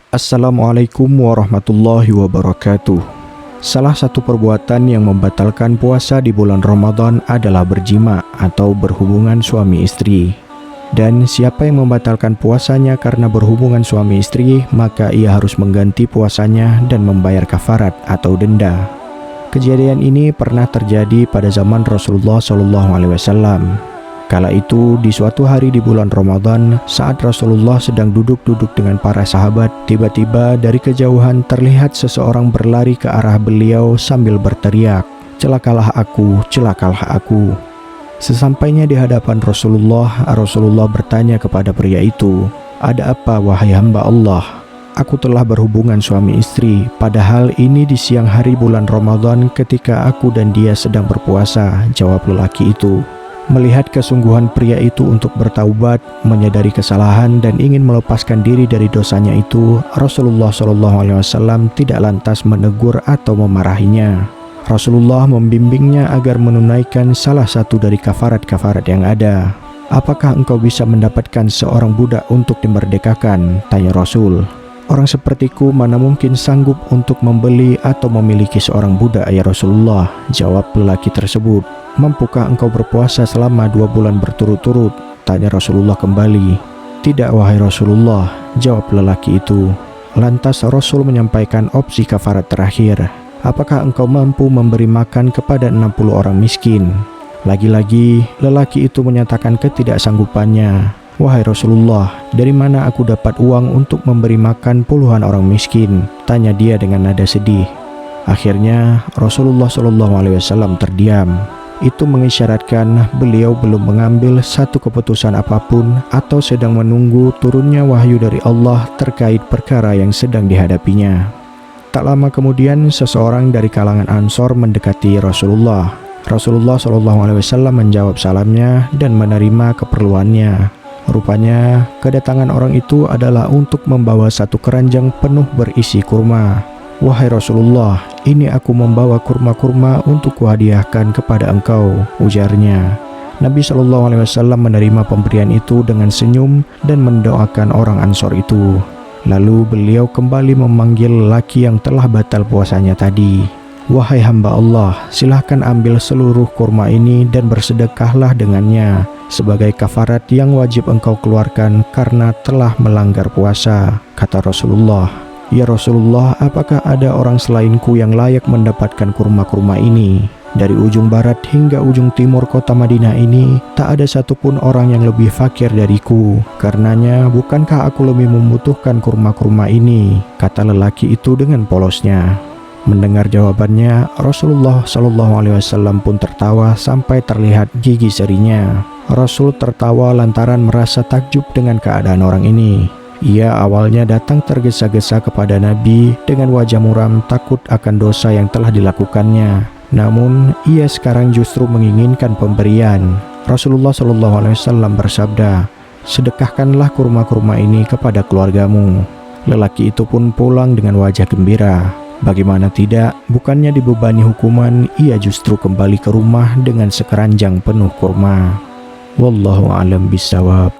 Assalamualaikum warahmatullahi wabarakatuh. Salah satu perbuatan yang membatalkan puasa di bulan Ramadan adalah berjima atau berhubungan suami istri. Dan siapa yang membatalkan puasanya karena berhubungan suami istri, maka ia harus mengganti puasanya dan membayar kafarat atau denda. Kejadian ini pernah terjadi pada zaman Rasulullah SAW. Kala itu di suatu hari di bulan Ramadan, saat Rasulullah sedang duduk-duduk dengan para sahabat, tiba-tiba dari kejauhan terlihat seseorang berlari ke arah beliau sambil berteriak, "Celakalah aku, celakalah aku." Sesampainya di hadapan Rasulullah bertanya kepada pria itu, "Ada apa wahai hamba Allah? Aku telah berhubungan suami istri, padahal ini di siang hari bulan Ramadan ketika aku dan dia sedang berpuasa," jawab lelaki itu. Melihat kesungguhan pria itu untuk bertaubat, menyadari kesalahan dan ingin melepaskan diri dari dosanya itu, Rasulullah SAW tidak lantas menegur atau memarahinya. Rasulullah membimbingnya agar menunaikan salah satu dari kafarat-kafarat yang ada. "Apakah engkau bisa mendapatkan seorang budak untuk dimerdekakan?" tanya Rasul. "Orang sepertiku mana mungkin sanggup untuk membeli atau memiliki seorang budak ya Rasulullah," jawab lelaki tersebut. "Mampukah engkau berpuasa selama 2 bulan berturut-turut?" tanya Rasulullah kembali. "Tidak wahai Rasulullah," jawab lelaki itu. Lantas Rasul menyampaikan opsi kafarat terakhir. "Apakah engkau mampu memberi makan kepada 60 orang miskin?" Lagi-lagi lelaki itu menyatakan ketidaksanggupannya. "Wahai Rasulullah, dari mana aku dapat uang untuk memberi makan puluhan orang miskin?" tanya dia dengan nada sedih. Akhirnya Rasulullah SAW terdiam. Itu mengisyaratkan beliau belum mengambil satu keputusan apapun atau sedang menunggu turunnya wahyu dari Allah terkait perkara yang sedang dihadapinya. Tak lama kemudian seseorang dari kalangan Ansor mendekati Rasulullah. Rasulullah SAW menjawab salamnya dan menerima keperluannya. Rupanya kedatangan orang itu adalah untuk membawa satu keranjang penuh berisi kurma. "Wahai Rasulullah, ini aku membawa kurma-kurma untuk kuhadiahkan kepada engkau," ujarnya. Nabi SAW menerima pemberian itu dengan senyum dan mendoakan orang Ansor itu. Lalu beliau kembali memanggil lelaki yang telah batal puasanya tadi. "Wahai hamba Allah, silahkan ambil seluruh kurma ini dan bersedekahlah dengannya sebagai kafarat yang wajib engkau keluarkan karena telah melanggar puasa," kata Rasulullah. "Ya Rasulullah, apakah ada orang selainku yang layak mendapatkan kurma-kurma ini? Dari ujung barat hingga ujung timur kota Madinah ini, tak ada satupun orang yang lebih fakir dariku. Karenanya, bukankah aku lebih membutuhkan kurma-kurma ini?" kata lelaki itu dengan polosnya. Mendengar jawabannya, Rasulullah SAW pun tertawa sampai terlihat gigi serinya. Rasul tertawa lantaran merasa takjub dengan keadaan orang ini. Ia awalnya datang tergesa-gesa kepada Nabi dengan wajah muram takut akan dosa yang telah dilakukannya. Namun, ia sekarang justru menginginkan pemberian. Rasulullah SAW bersabda, "Sedekahkanlah kurma-kurma ini kepada keluargamu." Lelaki itu pun pulang dengan wajah gembira. Bagaimana tidak, bukannya dibebani hukuman, ia justru kembali ke rumah dengan sekeranjang penuh kurma. Wallahu a'lam bishawab.